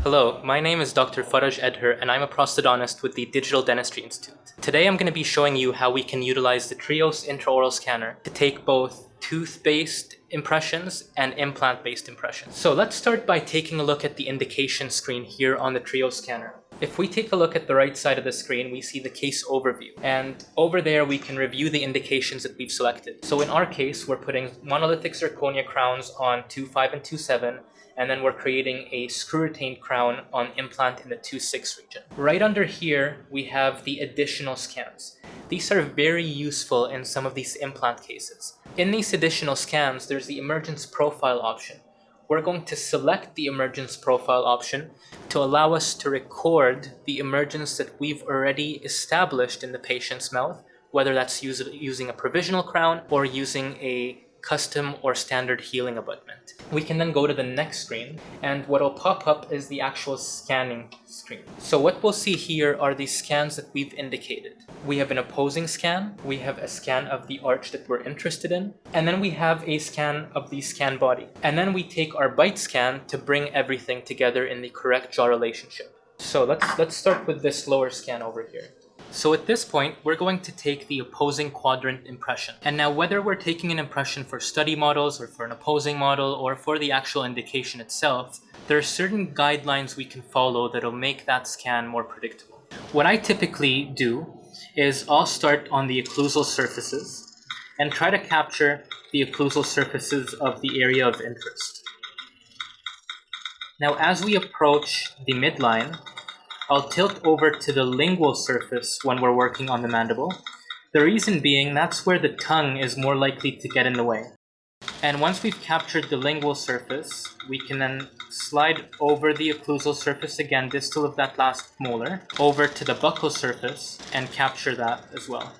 Hello, my name is Dr. Faraj Edher and I'm a prosthodontist with the Digital Dentistry Institute. Today I'm going to be showing you how we can utilize the Trios intraoral scanner to take both tooth-based impressions and implant-based impressions. So let's start by taking a look at the indication screen here on the Trios scanner. If we take a look at the right side of the screen, we see the case overview. And over there, we can review the indications that we've selected. So in our case, we're putting monolithic zirconia crowns on 2.5 and 2.7, and then we're creating a screw-retained crown on implant in the 2.6 region. Right under here, we have the additional scans. These are very useful in some of these implant cases. In these additional scans, there's the emergence profile option. We're going to select the emergence profile option to allow us to record the emergence that we've already established in the patient's mouth, whether that's using a provisional crown or using a custom or standard healing abutment. We can then go to the next screen, and what will pop up is the actual scanning screen. So what we'll see here are the scans that we've indicated. We have an opposing scan, we have a scan of the arch that we're interested in, and then we have a scan of the scan body. And then we take our bite scan to bring everything together in the correct jaw relationship. So let's start with this lower scan over here. So at this point, we're going to take the opposing quadrant impression. And now whether we're taking an impression for study models or for an opposing model or for the actual indication itself, there are certain guidelines we can follow that'll make that scan more predictable. What I typically do is I'll start on the occlusal surfaces and try to capture the occlusal surfaces of the area of interest. Now as we approach the midline, I'll tilt over to the lingual surface when we're working on the mandible. The reason being, that's where the tongue is more likely to get in the way. And once we've captured the lingual surface, we can then slide over the occlusal surface again, distal of that last molar, over to the buccal surface and capture that as well.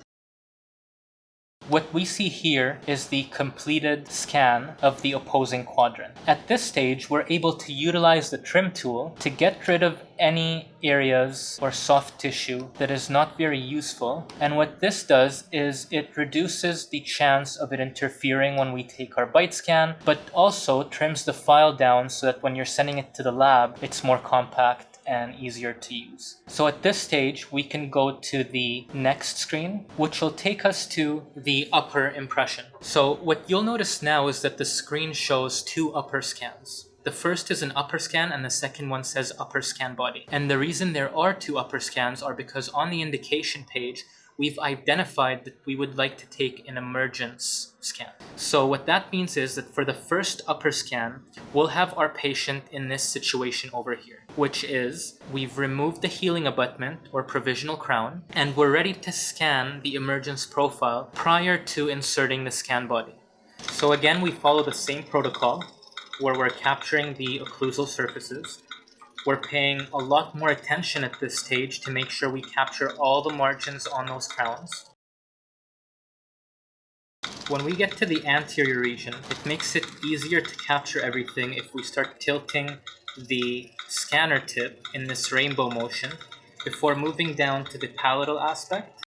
What we see here is the completed scan of the opposing quadrant. At this stage, we're able to utilize the trim tool to get rid of any areas or soft tissue that is not very useful. And what this does is it reduces the chance of it interfering when we take our bite scan, but also trims the file down so that when you're sending it to the lab, it's more compact and easier to use. So at this stage, we can go to the next screen, which will take us to the upper impression. So what you'll notice now is that the screen shows two upper scans. The first is an upper scan and the second one says upper scan body. And the reason there are two upper scans are because on the indication page, we've identified that we would like to take an emergence scan. So what that means is that for the first upper scan, we'll have our patient in this situation over here, which is we've removed the healing abutment or provisional crown, and we're ready to scan the emergence profile prior to inserting the scan body. So again, we follow the same protocol where we're capturing the occlusal surfaces. We're paying a lot more attention at this stage to make sure we capture all the margins on those crowns. When we get to the anterior region, it makes it easier to capture everything if we start tilting the scanner tip in this rainbow motion before moving down to the palatal aspect,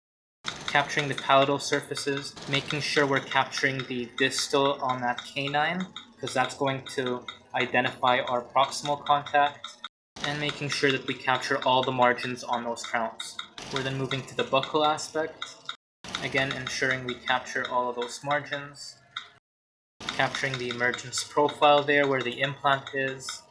capturing the palatal surfaces, making sure we're capturing the distal on that canine, because that's going to identify our proximal contact, and making sure that we capture all the margins on those crowns. We're then moving to the buccal aspect, again ensuring we capture all of those margins, capturing the emergence profile there where the implant is.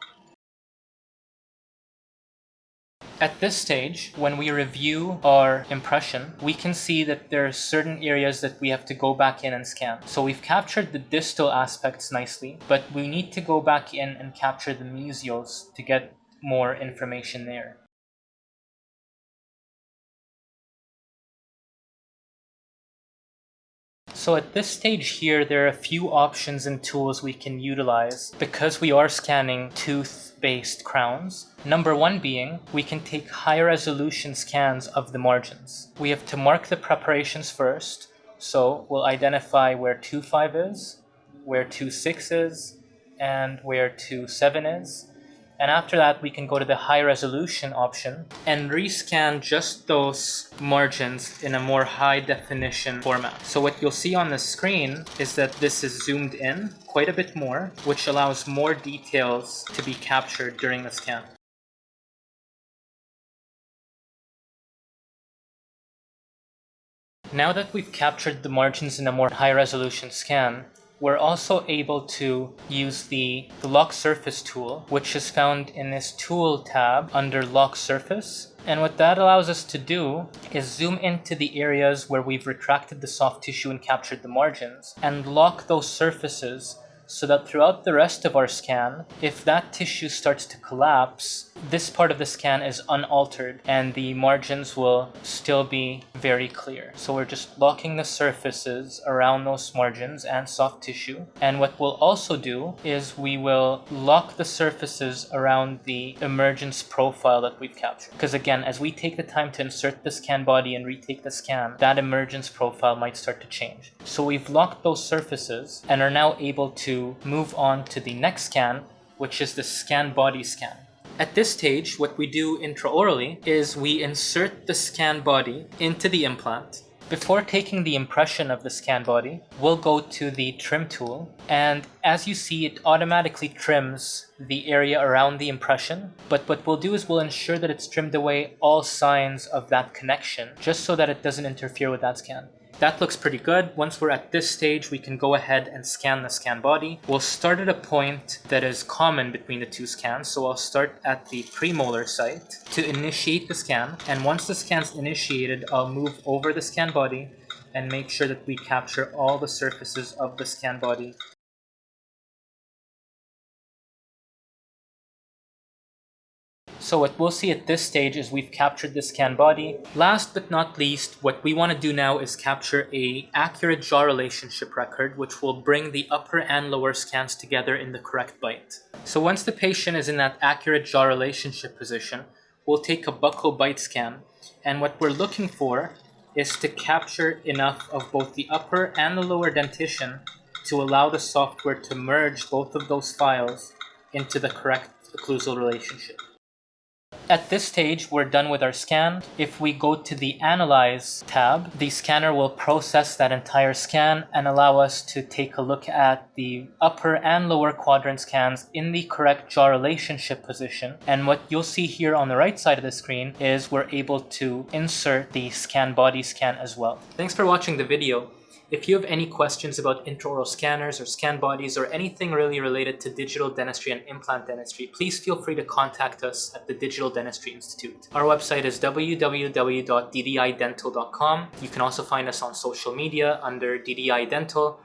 At this stage, when we review our impression, we can see that there are certain areas that we have to go back in and scan. So we've captured the distal aspects nicely, but we need to go back in and capture the mesials to get more information there. So at this stage here, there are a few options and tools we can utilize because we are scanning tooth-based crowns. Number one being, we can take high resolution scans of the margins. We have to mark the preparations first. So we'll identify where 2.5 is, where 2.6 is, and where 2.7 is. And after that, we can go to the high resolution option and rescan just those margins in a more high definition format. So what you'll see on the screen is that this is zoomed in quite a bit more, which allows more details to be captured during the scan. Now that we've captured the margins in a more high-resolution scan, we're also able to use the Lock Surface tool, which is found in this Tool tab under Lock Surface. And what that allows us to do is zoom into the areas where we've retracted the soft tissue and captured the margins, and lock those surfaces so that throughout the rest of our scan, if that tissue starts to collapse, this part of the scan is unaltered and the margins will still be very clear. So we're just locking the surfaces around those margins and soft tissue. And what we'll also do is we will lock the surfaces around the emergence profile that we've captured. Because again, as we take the time to insert the scan body and retake the scan, that emergence profile might start to change. So we've locked those surfaces and are now able to move on to the next scan, which is the scan body scan. At this stage, what we do intraorally is we insert the scan body into the implant. Before taking the impression of the scan body, we'll go to the trim tool, and as you see, it automatically trims the area around the impression. But what we'll do is we'll ensure that it's trimmed away all signs of that connection, just so that it doesn't interfere with that scan. That looks pretty good. Once we're at this stage, we can go ahead and scan the scan body. We'll start at a point that is common between the two scans. So I'll start at the premolar site to initiate the scan. And once the scan's initiated, I'll move over the scan body and make sure that we capture all the surfaces of the scan body. So what we'll see at this stage is we've captured the scan body. Last but not least, what we want to do now is capture an accurate jaw relationship record, which will bring the upper and lower scans together in the correct bite. So once the patient is in that accurate jaw relationship position, we'll take a buccal bite scan. And what we're looking for is to capture enough of both the upper and the lower dentition to allow the software to merge both of those files into the correct occlusal relationship. At this stage, we're done with our scan. If we go to the Analyze tab, the scanner will process that entire scan and allow us to take a look at the upper and lower quadrant scans in the correct jaw relationship position. And what you'll see here on the right side of the screen is we're able to insert the scan body scan as well. Thanks for watching the video. If you have any questions about intraoral scanners or scan bodies or anything really related to digital dentistry and implant dentistry, please feel free to contact us at the Digital Dentistry Institute. Our website is www.ddidental.com. You can also find us on social media under DDI Dental,